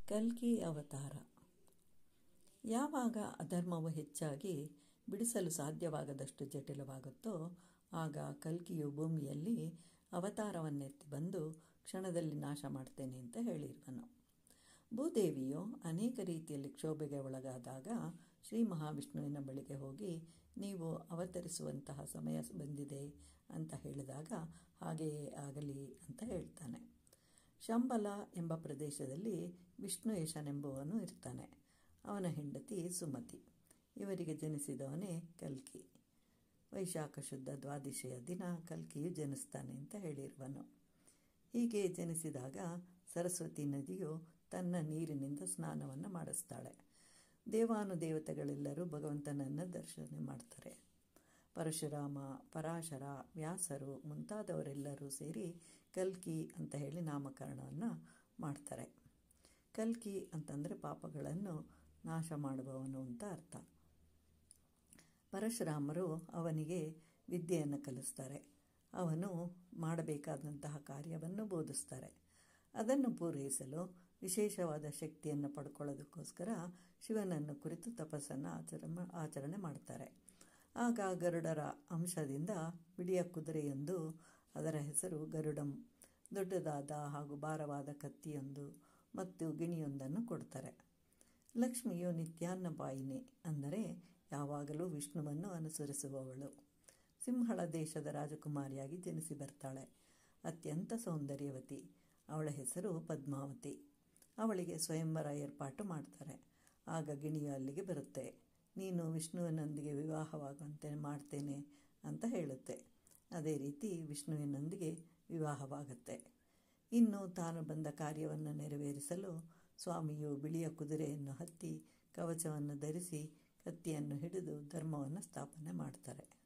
ಕಲ್ಕಿ ಅವತಾರ. ಯಾವಾಗ ಅಧರ್ಮವು ಹೆಚ್ಚಾಗಿ ಬಿಡಿಸಲು ಸಾಧ್ಯವಾಗದಷ್ಟು ಜಟಿಲವಾಗುತ್ತೋ ಆಗ ಕಲ್ಕಿಯು ಭೂಮಿಯಲ್ಲಿ ಅವತಾರವನ್ನೆತ್ತಿ ಬಂದು ಕ್ಷಣದಲ್ಲಿ ನಾಶ ಮಾಡ್ತೇನೆ ಅಂತ ಹೇಳಿರುವನು. ಭೂದೇವಿಯು ಅನೇಕ ರೀತಿಯಲ್ಲಿ ಕ್ಷೋಭೆಗೆ ಒಳಗಾದಾಗ ಶ್ರೀ ಮಹಾವಿಷ್ಣುವಿನ ಬಳಿಗೆ ಹೋಗಿ ನೀವು ಅವತರಿಸುವಂತಹ ಸಮಯ ಬಂದಿದೆ ಅಂತ ಹೇಳಿದಾಗ ಹಾಗೆಯೇ ಆಗಲಿ ಅಂತ ಹೇಳ್ತಾನೆ. ಶಂಬಲ ಎಂಬ ಪ್ರದೇಶದಲ್ಲಿ ವಿಷ್ಣುಯೇಶನೆಂಬುವನು ಇರ್ತಾನೆ. ಅವನ ಹೆಂಡತಿ ಸುಮತಿ. ಇವರಿಗೆ ಜನಿಸಿದವನೇ ಕಲ್ಕಿ. ವೈಶಾಖ ಶುದ್ಧ ದ್ವಾದಶಿಯ ದಿನ ಕಲ್ಕಿಯು ಜನಿಸ್ತಾನೆ ಅಂತ ಹೇಳಿರುವನು. ಹೀಗೆ ಜನಿಸಿದಾಗ ಸರಸ್ವತಿ ನದಿಯು ತನ್ನ ನೀರಿನಿಂದ ಸ್ನಾನವನ್ನು ಮಾಡಿಸ್ತಾಳೆ. ದೇವಾನುದೇವತೆಗಳೆಲ್ಲರೂ ಭಗವಂತನನ್ನು ದರ್ಶನ ಮಾಡ್ತಾರೆ. ಪರಶುರಾಮ, ಪರಾಶರ, ವ್ಯಾಸರು ಮುಂತಾದವರೆಲ್ಲರೂ ಸೇರಿ ಕಲ್ಕಿ ಅಂತ ಹೇಳಿ ನಾಮಕರಣವನ್ನು ಮಾಡ್ತಾರೆ. ಕಲ್ಕಿ ಅಂತಂದರೆ ಪಾಪಗಳನ್ನು ನಾಶ ಮಾಡುವವನು ಅಂತ ಅರ್ಥ. ಪರಶುರಾಮರು ಅವನಿಗೆ ವಿದ್ಯೆಯನ್ನು ಕಲಿಸ್ತಾರೆ. ಅವನು ಮಾಡಬೇಕಾದಂತಹ ಕಾರ್ಯವನ್ನು ಬೋಧಿಸ್ತಾರೆ. ಅದನ್ನು ಪೂರೈಸಲು ವಿಶೇಷವಾದ ಶಕ್ತಿಯನ್ನು ಪಡ್ಕೊಳ್ಳೋದಕ್ಕೋಸ್ಕರ ಶಿವನನ್ನು ಕುರಿತು ತಪಸ್ಸನ್ನು ಆಚರಣೆ ಮಾಡ್ತಾರೆ. ಆಗ ಗರುಡರ ಅಂಶದಿಂದ ಬಿಳಿಯ ಕುದುರೆಯೊಂದು, ಅದರ ಹೆಸರು ಗರುಡಂ, ದೊಡ್ಡದಾದ ಹಾಗೂ ಭಾರವಾದ ಕತ್ತಿಯೊಂದು ಮತ್ತು ಗಿಣಿಯೊಂದನ್ನು ಕೊಡ್ತಾರೆ. ಲಕ್ಷ್ಮಿಯು ನಿತ್ಯಾನ್ನಪಾಯಿನಿ, ಅಂದರೆ ಯಾವಾಗಲೂ ವಿಷ್ಣುವನ್ನು ಅನುಸರಿಸುವವಳು. ಸಿಂಹಳ ದೇಶದ ರಾಜಕುಮಾರಿಯಾಗಿ ಜನಿಸಿ ಬರ್ತಾಳೆ. ಅತ್ಯಂತ ಸೌಂದರ್ಯವತಿ. ಅವಳ ಹೆಸರು ಪದ್ಮಾವತಿ. ಅವಳಿಗೆ ಸ್ವಯಂವರ ಏರ್ಪಾಟು ಮಾಡ್ತಾರೆ. ಆಗ ಗಿಣಿಯು ಅಲ್ಲಿಗೆ ಬರುತ್ತೆ. ನೀನು ವಿಷ್ಣುವಿನೊಂದಿಗೆ ವಿವಾಹವಾಗುವಂತೆ ಮಾಡ್ತೇನೆ ಅಂತ ಹೇಳುತ್ತೆ. ಅದೇ ರೀತಿ ವಿಷ್ಣುವಿನೊಂದಿಗೆ ವಿವಾಹವಾಗುತ್ತೆ. ಇನ್ನು ತಾನು ಬಂದ ಕಾರ್ಯವನ್ನು ನೆರವೇರಿಸಲು ಸ್ವಾಮಿಯು ಬಿಳಿಯ ಕುದುರೆಯನ್ನು ಹತ್ತಿ ಕವಚವನ್ನು ಧರಿಸಿ ಕತ್ತಿಯನ್ನು ಹಿಡಿದು ಧರ್ಮವನ್ನು ಸ್ಥಾಪನೆ ಮಾಡ್ತಾರೆ.